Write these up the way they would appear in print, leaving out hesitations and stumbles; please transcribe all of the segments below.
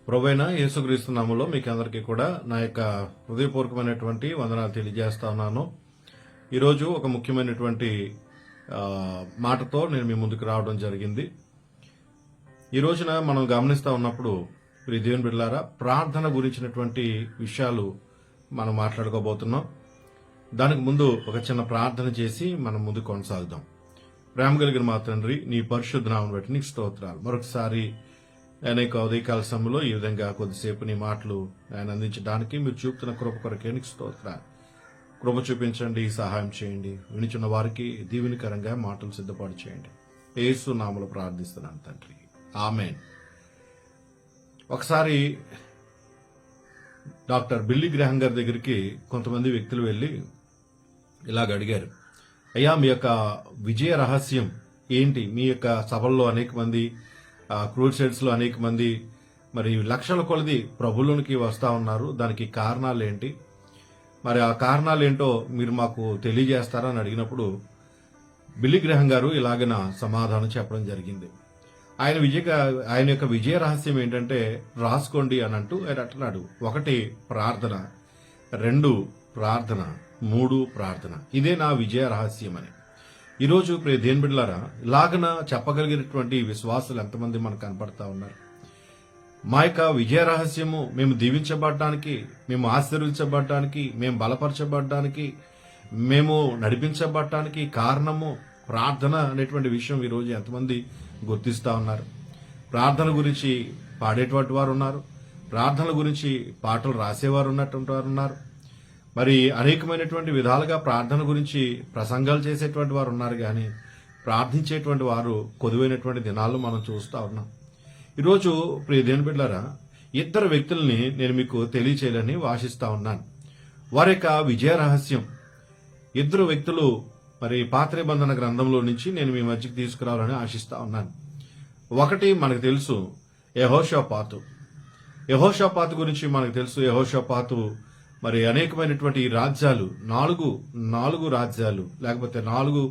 ప్రభువైన యేసుక్రీస్తు నామములో మీకు అందరికీ కూడా నా యొక్క హృదయపూర్వకమైనటువంటి వందనాలు తెలియజేస్తా ఉన్నాను. ఈరోజు ఒక ముఖ్యమైనటువంటి మాటతో నేను మీ ముందుకు రావడం జరిగింది. ఈ రోజున మనం గమనిస్తూ ఉన్నప్పుడు ప్రియ దేవుని బిడ్డలారా, ప్రార్థన గురించినటువంటి విషయాలు మనం మాట్లాడుకోబోతున్నాం. దానికి ముందు ఒక చిన్న ప్రార్థన చేసి మనం ముందు కొనసాగుదాం. ప్రేమ కలిగిన మా తండ్రి, నీ పరిశుద్ధ నామమును బట్టి నీకు స్తోత్రాలు. మరొకసారి ఆయన ఉదయకాల సమయంలో ఈ విధంగా కొద్దిసేపు నీ మాటలు ఆయన అందించడానికి మీరు చూపుతున్న కృప కొరకే నీకు స్తోత్రాలు. కృప చూపించండి, సహాయం చేయండి. వినిచున్న వారికి దీవెనకరంగా మాటలు సిద్ధపాటు చేయండి. యేసు నామములో ప్రార్థిస్తున్నాను తండ్రి, ఆమేన్. ఒకసారి డాక్టర్ బిల్లీ గ్రాహం గారి దగ్గరికి కొంతమంది వ్యక్తులు వెళ్లి ఇలాగ అడిగారు, అయ్యా మీ యొక్క విజయ రహస్యం ఏంటి? మీ యొక్క సభల్లో అనేక మంది, క్రూసైడ్స్ లో అనేక మంది మరి లక్షల కొలది ప్రభువులోనికి వస్తా ఉన్నారు, దానికి కారణాలు ఏంటి? మరి ఆ కారణాలు ఏంటో మీరు మాకు తెలియజేస్తారా అని అడిగినప్పుడు బిల్లీ గ్రాహం గారు ఇలాగన సమాధానం చెప్పడం జరిగింది. ఆయన యొక్క విజయ రహస్యం ఏంటంటే రాసుకోండి అని అంటూ ఆయన అంటున్నాడు. 1 ప్రార్థన, 2 ప్రార్థన, 3 ప్రార్థన. ఇదే నా విజయ రహస్యం అని. ఈరోజు ప్రియ దేవుని బిడ్డలారా, ఇలాగన చెప్పగలిగినటువంటి విశ్వాసులు ఎంతమంది మనకు కనపడతా ఉన్నారు? మా యొక్క విజయ రహస్యము మేము దీవించబడడానికి, మేము ఆశీర్వించబడడానికి, మేము బలపరచబడడానికి, మేము నడిపించబడటానికి కారణము ప్రార్థన అనేటువంటి విషయం ఈరోజు ఎంతమంది గుర్తిస్తా ఉన్నారు? ప్రార్థన గురించి పాడేటువంటి వారు ఉన్నారు, ప్రార్థనల గురించి పాటలు రాసేవారు ఉన్నటువంటి వారు ఉన్నారు, మరి అనేకమైనటువంటి విధాలుగా ప్రార్థన గురించి ప్రసంగాలు చేసేటువంటి వారు ఉన్నారు. కానీ ప్రార్థించేటువంటి వారు కొదువైనటువంటి దినాల్లో మనం చూస్తూ ఉన్నాం. ఈరోజు ప్రియ దేవుని బిడ్డలారా, 2 వ్యక్తుల్ని నేను మీకు తెలియచేయాలని ఆశిస్తా ఉన్నాను. వారి యొక్క విజయ రహస్యం 2 వ్యక్తులు మరి పాత నిబంధన గ్రంథంలో నుంచి నేను మీ మధ్యకి తీసుకురావాలని ఆశిస్తా ఉన్నాను. 1 మనకు తెలుసు, యెహోషాపాతు గురించి మనకు తెలుసు. యెహోషాపాతు మరి అనేకమైనటువంటి రాజ్యాలు, 4 రాజ్యాలు లేకపోతే 4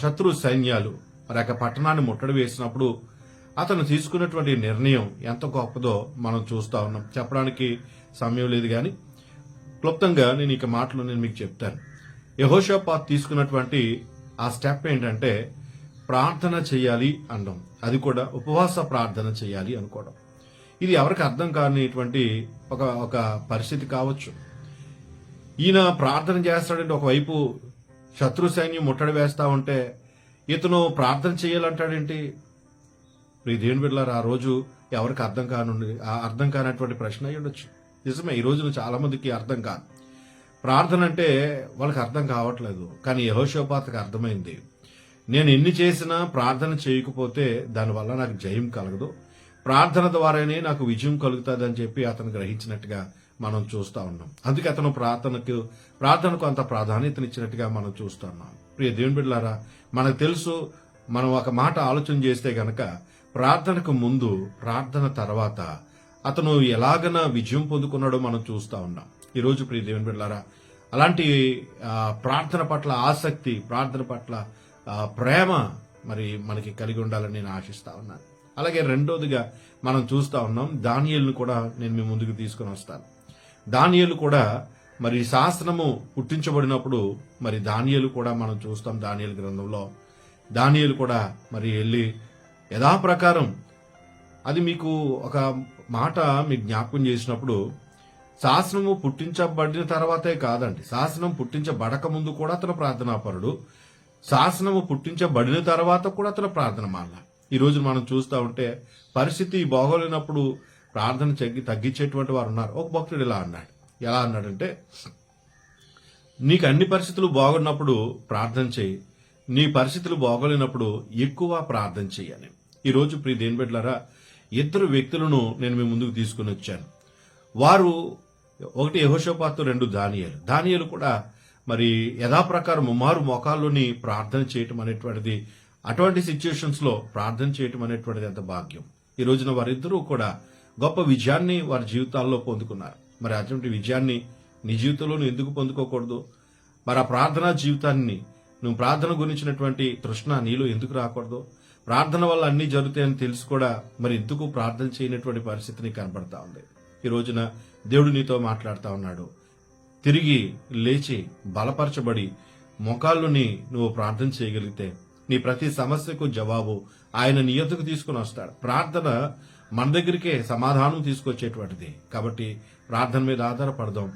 శత్రు సైన్యాలు మరి యొక్క పట్టణాన్ని ముట్టడి వేసినప్పుడు అతను తీసుకున్నటువంటి నిర్ణయం ఎంత గొప్పదో మనం చూస్తా ఉన్నాం. చెప్పడానికి సమయం లేదు, కానీ క్లుప్తంగా నేను ఇక మాటలు నేను మీకు చెప్తాను. యెహోషాపాతు తీసుకున్నటువంటి ఆ స్టెప్ ఏంటంటే ప్రార్థన చేయాలి అనడం, అది కూడా ఉపవాస ప్రార్థన చేయాలి అనుకోవడం. ఇది ఎవరికి అర్థం కానిటువంటి ఒక పరిస్థితి కావచ్చు. ఈయన ప్రార్థన చేస్తాడంటే ఒకవైపు శత్రు సైన్యం ముట్టడి వేస్తా ఉంటే ఇతను ప్రార్థన చేయాలంటాడేంటి? ఈ దేవుని బిడ్డలారా, ఆ రోజు ఎవరికి అర్థం కానటువంటి ప్రశ్న అయి ఉండొచ్చు. నిజమే, ఈ రోజున చాలా మందికి అర్థం కాదు. ప్రార్థన అంటే వాళ్ళకి అర్థం కావట్లేదు. కానీ యెహోషాపాతుకు అర్థమైంది, నేను ఎన్ని చేసినా ప్రార్థన చేయకపోతే దానివల్ల నాకు జయం కలగదు, ప్రార్థన ద్వారానే నాకు విజయం కలుగుతుంది అని చెప్పి అతను గ్రహించినట్టుగా మనం చూస్తా ఉన్నాం. అందుకే అతను ప్రార్థనకు అంత ప్రాధాన్యతనిచ్చినట్టుగా మనం చూస్తున్నాం. ప్రియ దేవుని బిడ్డలారా, మనకు తెలుసు, మనం ఒక మాట ఆలోచన చేస్తే గనక ప్రార్థనకు ముందు, ప్రార్థన తర్వాత అతను ఎలాగన విజయం పొందుకున్నాడో మనం చూస్తా ఉన్నాం. ఈరోజు ప్రియ దేవుని బిడ్డలారా, అలాంటి ప్రార్థన పట్ల ఆసక్తి, ప్రార్థన పట్ల ప్రేమ మరి మనకి కలిగి ఉండాలని నేను ఆశిస్తా ఉన్నాను. అలాగే రెండోదిగా మనం చూస్తా ఉన్నాం, దానియేలును కూడా నేను మీ ముందుకు తీసుకుని వస్తాను. దానియేలు కూడా మరి శాసనము పుట్టించబడినప్పుడు మరి దానియేలు కూడా మనం చూస్తాం. దానియేలు గ్రంథంలో దానియేలు కూడా మరి వెళ్ళి యథాప్రకారం, అది మీకు ఒక మాట మీకు జ్ఞాపకం చేసినప్పుడు, శాసనము పుట్టించబడిన తర్వాతే కాదండి, శాసనం పుట్టించబడక ముందు కూడా అతను ప్రార్థనాపరుడు, శాసనము పుట్టించబడిన తర్వాత కూడా అతను ప్రార్థన మాల. ఈ రోజు మనం చూస్తూ ఉంటే పరిస్థితి బాగోలేనప్పుడు ప్రార్థన తగ్గించేటువంటి వారు ఉన్నారు. ఒక భక్తుడు ఇలా అన్నాడు, ఎలా అన్నాడంటే, నీకు అన్ని పరిస్థితులు బాగున్నప్పుడు ప్రార్థన చేయి, నీ పరిస్థితులు బాగోలేనప్పుడు ఎక్కువ ప్రార్థన చేయని. ఈ రోజు ప్రియ దేవుని బిడ్డలారా, 2 వ్యక్తులను నేను మీ ముందుకు తీసుకుని వచ్చాను. వారు 1 యెహోషాపాతు, 2 దానియేలు కూడా మరి యథాప్రకారం మోకాల్లోని ప్రార్థన చేయటం అనేటువంటిది, అటువంటి సిచ్యుయేషన్స్ లో ప్రార్థన చేయటం అనేటువంటిది ఎంత భాగ్యం. ఈ రోజున వారిద్దరూ కూడా గొప్ప విజయాన్ని వారి జీవితాల్లో పొందుకున్నారు. మరి అటువంటి విజయాన్ని నీ జీవితంలో నువ్వు ఎందుకు పొందుకోకూడదు? మరి ఆ ప్రార్థనా జీవితాన్ని, నువ్వు ప్రార్థన గురించినటువంటి తృష్ణ నీలో ఎందుకు రాకూడదు? ప్రార్థన వల్ల అన్ని జరుగుతాయని తెలుసు కూడా మరి ఎందుకు ప్రార్థన చేయనటువంటి పరిస్థితి నీకు కనబడతా ఉంది. ఈ రోజున దేవుడు నీతో మాట్లాడుతా ఉన్నాడు. తిరిగి లేచి బలపరచబడి మోకాళ్ళుని నువ్వు ప్రార్థన చేయగలిగితే నీ ప్రతి సమస్యకు జవాబు ఆయన నీ యొద్దకు తీసుకుని వస్తాడు. ప్రార్థన మన దగ్గరికే సమాధానం తీసుకొచ్చేటువంటిది. కాబట్టి ప్రార్థన మీద ఆధారపడదాం.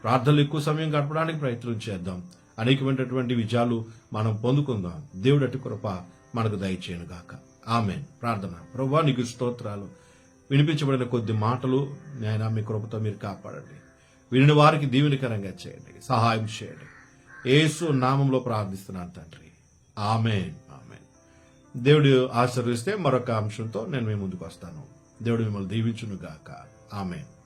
ప్రార్థనలు ఎక్కువ సమయం గడపడానికి ప్రయత్నం చేద్దాం. అనేకమైనటువంటి విజయాలు మనం పొందుకుందాం. దేవుడు అటు కృప మనకు దయచేయను గాక. ఆమేన్. ప్రార్థన. ప్రభువా నీకు స్తోత్రాలు. వినిపించబడిన కొద్ది మాటలు నాయనా మీ కృపతో మీరు కాపాడండి. విని వారికి దీవెనకరంగా చేయండి, సహాయం చేయండి. యేసు నామంలో ప్రార్థిస్తున్నాను తండ్రి. ఆమేన్. ఆమేన్. దేవుడు ఆశీర్వదిస్తే మరొక అంశంతో నేను మీ ముందుకు వస్తాను. దేవుడు మిమ్మల్ని దీవించును గాక. ఆమేన్.